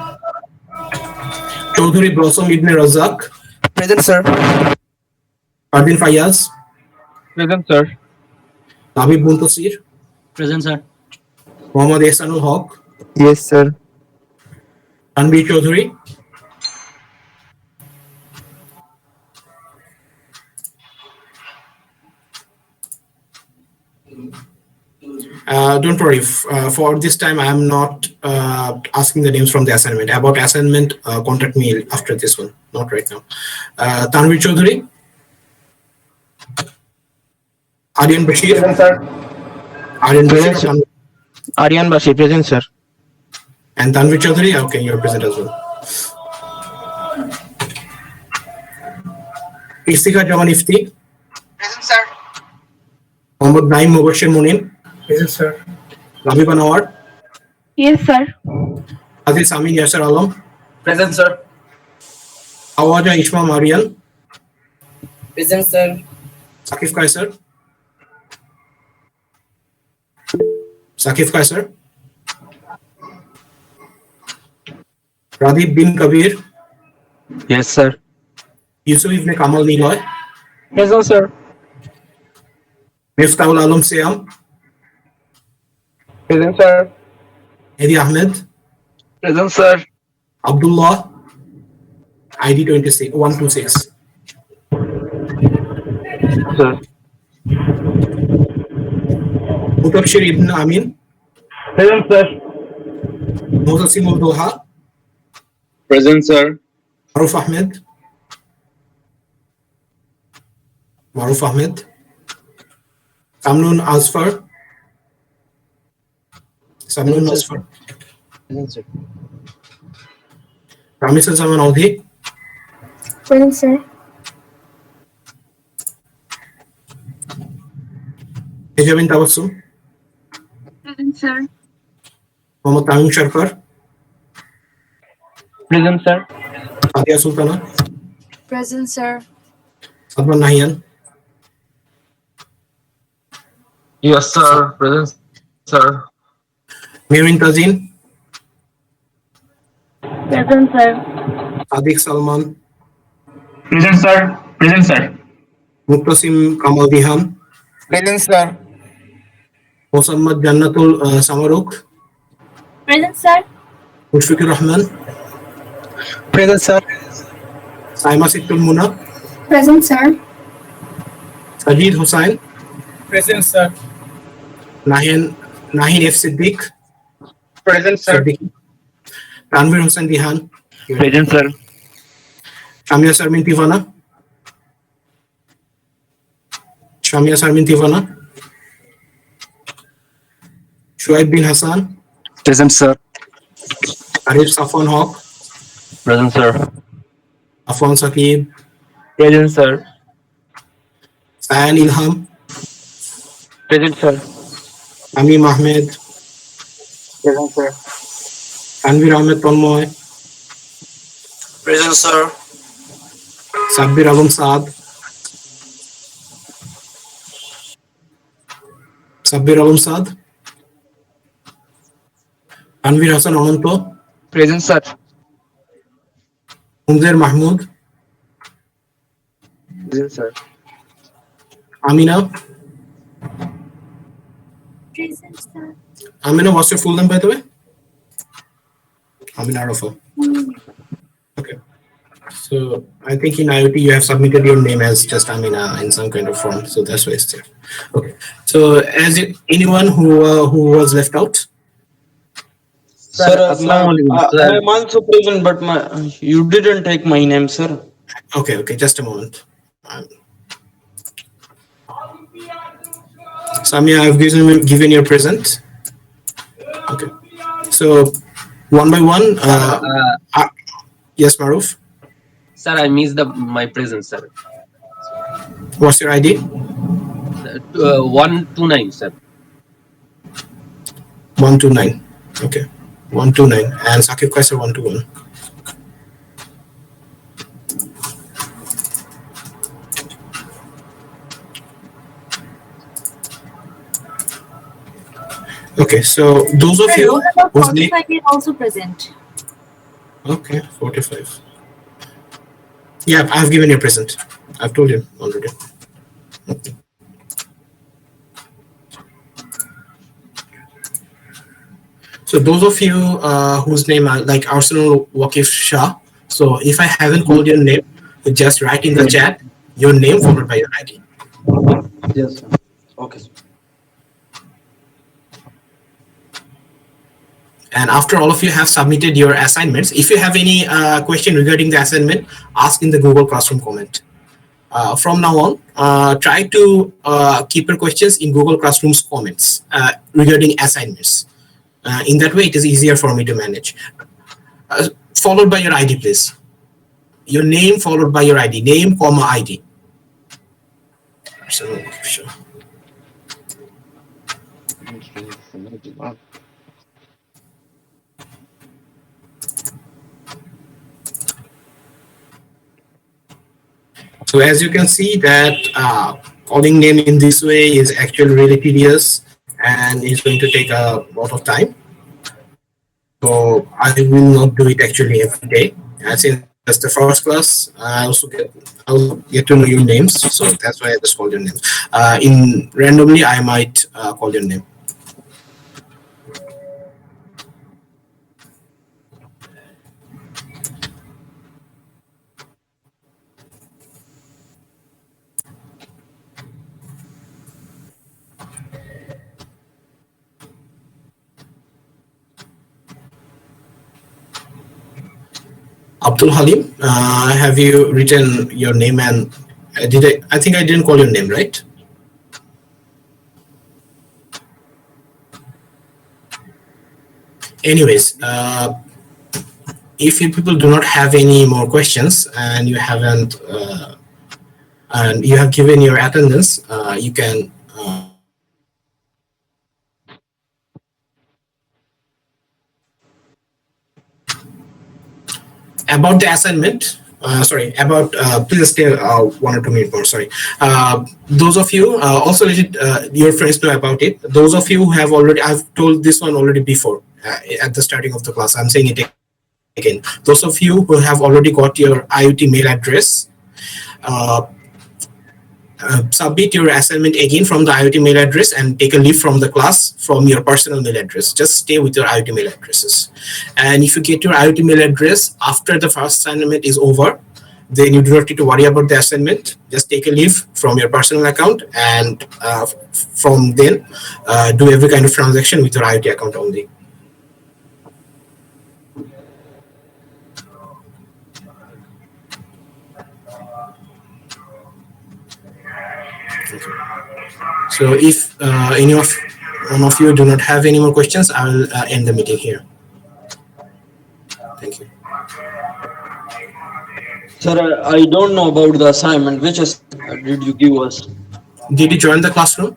Chaudhuri Blossom Ibn Razak. Present, sir. Fardin Fayaz. Present, sir. Labib Muntasir. Present, sir. Mohammad Ehsanul Haq. Yes, sir. Tanbir Chaudhuri. Don't worry, for this time I am not asking the names from the assignment. About assignment, contact me after this one, not right now. Tanvir Chaudhuri. Aryan Bashir. Present, sir. Aryan Present, Bashir. sir. Aryan Bashir. Present, sir. And Tanvir Chaudhuri, okay, you're present as well. Istika Jaman Ifti. Present, sir. Mohammad Naim Mubashir Munin. Present, sir. Labib Anwar. Yes, sir. Aziz Amin Yasser Alam. Present, sir. Awaja Ishma Marian. Present, sir. Sakif Kaiser. Sakif Kaiser. Radib bin Kabir. Yes, sir. Yusuf Ibn Kamal Niloy. Present, sir. Miftahul Alam Siam. Present, sir. Hedi Ahmed. Present, sir. Abdullah. ID 26 126. Sir. Mutabshir Ibn Amin. Present, sir. Mozasim Doha. Present, sir. Maruf Ahmed. Maruf Ahmed. Samnun Asfar. Samnun Asfar. Present, sir. Ramis Zaman Audhi. Present, sir. Hijabin Tabassum. Present, sir. Mohammad Tamim Sharkar. Present, sir. Sadia Sultana. Present, sir. Sadman Nahian. Yes, sir. Present, sir. Mirin Tazin. Present, sir. Sadiq Salman. Present, sir. Present, sir. Muqtasim Kamal Dihan. Present, sir. Mosammad Jannatul Samaruk. Present, sir. Mushfiqur Rahman. Present, sir. Saima Siktul Muna. Present, sir. Sajid Hussain. Present, sir. Nahin F. Siddiq. Present, sir. Siddiqui. Tanvir Hussain Dihan. Present, sir. Shamia Sarmin Tivana. Shamia Sarmin Tivana. Shuaib bin Hassan. Present, sir. Arif Safwan Haq. Present, sir. Afwan Saqib. Present, sir. Sayan Ilham. Present, sir. Amim Ahmed. Present, sir. Tanvir Ahmed Tonmoy. Present, sir. Sabbir Alam Saad. Sabbir Alam Saad. Tanvir Hassan Ananto. Present, sir. Munzer Mahmood. Present, sir. Amina. Present, sir. Amina, what's your full name, by the way? Amina Rafa. Okay. So I think in IoT you have submitted your name as just Amina in some kind of form, so that's why it's there. Okay. So anyone who was left out? Sir, I'm also present, but you didn't take my name, sir. Okay. Just a moment. Samia, I've given your present. Okay. So one by one. Yes, Maruf. Sir, I missed my presence, sir. What's your ID? 129, sir. 129. Okay. 129. And Sakib Kaisar 121. Okay, so those of you whose name. 45 is also present. Okay, 45. Yeah, I've given you a present. I've told you already. Okay. So those of you whose name are like Arsenal Wakif Shah. So if I haven't called your name, just write in the chat your name followed by your ID. Yes, sir. Okay, sir. And after all of you have submitted your assignments, if you have any question regarding the assignment, ask in the Google Classroom comment. From now on, try to keep your questions in Google Classroom's comments regarding assignments. In that way, it is easier for me to manage. Followed by your ID, please. Your name followed by your ID. Name, comma, ID. So, sure. So as you can see that calling name in this way is actually really tedious and it's going to take a lot of time. So I will not do it actually every day. Since that's the first class, I'll get to know your names. So that's why I just called your name. In randomly, I might call your name. Abdul Halim, have you written your name and I think I didn't call your name, right? Anyways, if you people do not have any more questions and you haven't and you have given your attendance, you can about the assignment. Please stay 1 or 2 minutes more. Sorry. Those of you also let your friends know about it. Those of you who have already, I've told this one already before at the starting of the class. I'm saying it again. Those of you who have already got your IoT mail address, submit your assignment again from the IoT mail address and take a leave from the class from your personal mail address. Just stay with your IoT mail addresses. And if you get your IoT mail address after the first assignment is over, then you do not need to worry about the assignment. Just take a leave from your personal account and from then do every kind of transaction with your IoT account only. So if one of you do not have any more questions, I will end the meeting here. Thank you. Sir, I don't know about the assignment. Which assignment did you give us? Did you join the classroom?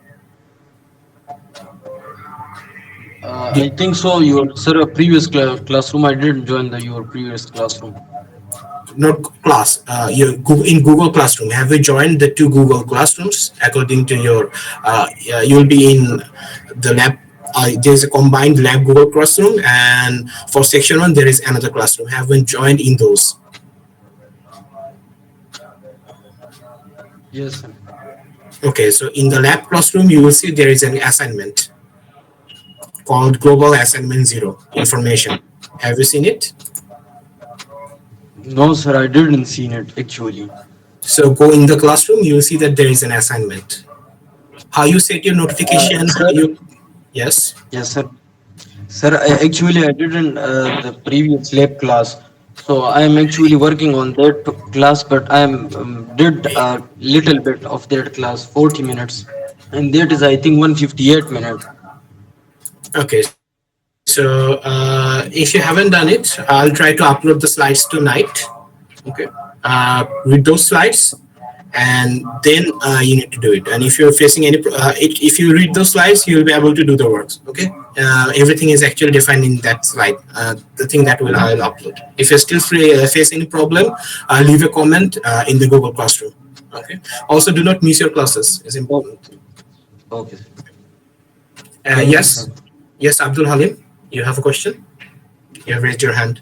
I think so. Sir, previous classroom. I didn't join your previous classroom. Not class. In Google Classroom. Have you joined the 2 Google Classrooms? According to your, you'll be in the lab. There's a combined lab Google Classroom, and for section 1 there is another classroom. Have you joined in those? Yes, sir. Okay, so in the lab classroom you will see there is an assignment called Global Assignment 0 information. Have you seen it? No, sir, I didn't see it actually. So go in the classroom, you will see that there is an assignment. How you set your notification? Yes. Yes, sir. Sir, I didn't the previous lab class. So I am actually working on that class, but I did a little bit of that class, 40 minutes. and that is I think 158 minutes. Okay. So if you haven't done it, I'll try to upload the slides tonight. Okay. With those slides, and then you need to do it. And if you're facing any, if you read those slides, you'll be able to do the works. Okay. Everything is actually defined in that slide. The thing that I'll upload. If you're still face any problem, leave a comment in the Google Classroom. Okay. Also, do not miss your classes. It's important. Okay. Yes. Yes, Abdul Halim, you have a question? You have raised your hand.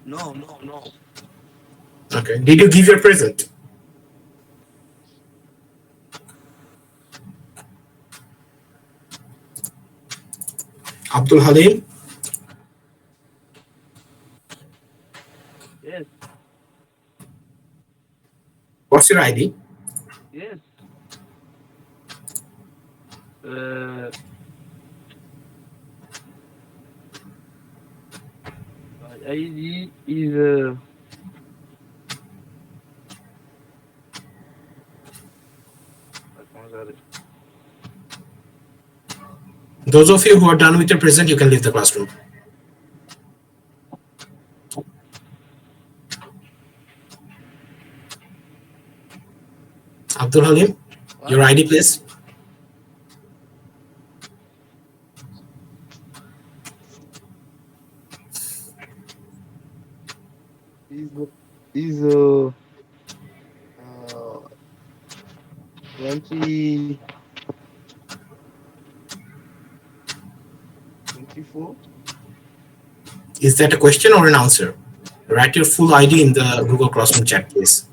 No. Okay. Did you give your present? Abdul Halim? Yes. What's your ID? Yes. My ID is Those of you who are done with your present, you can leave the classroom. Abdul Halim, your ID, please. Is 20 24. Is that a question or an answer? Write your full ID in the Google Classroom chat, please.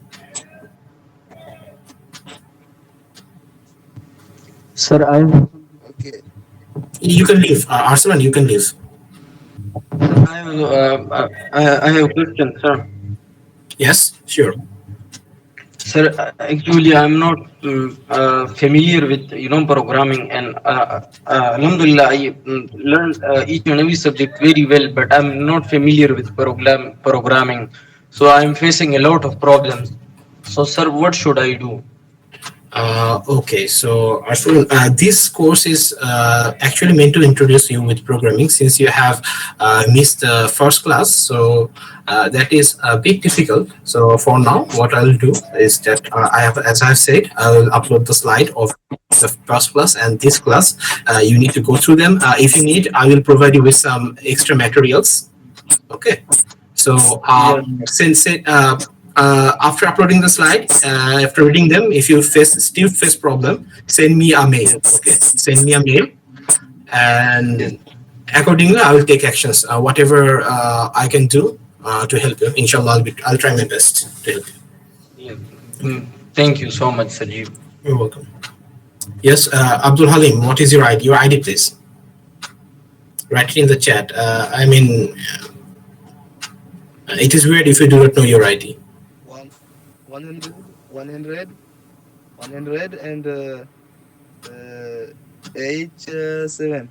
Sir, I Okay. You can leave. Arsalan, you can leave. I have a question, sir. Yes, sure. Sir, actually, I'm not familiar with programming, and Alhamdulillah, I learned each and every subject very well, but I'm not familiar with programming, so I'm facing a lot of problems. So, sir, what should I do? Okay, so Arsalan, this course is actually meant to introduce you with programming since you have missed the first class. So that is a bit difficult. So for now, what I'll do is that as I've said, I will upload the slide of the first class and this class. You need to go through them. If you need, I will provide you with some extra materials. Okay. So since it, after uploading the slide, after reading them, if you still face problem, send me a mail. Okay, send me a mail, and accordingly, I will take actions. Whatever I can do to help you. Inshallah, I'll try my best to help you. Yeah. Thank you so much, Sajib. You're welcome. Yes, Abdul Halim, what is your ID? Your ID, please. Write it in the chat. I mean, it is weird if you do not know your ID. 100 and 87.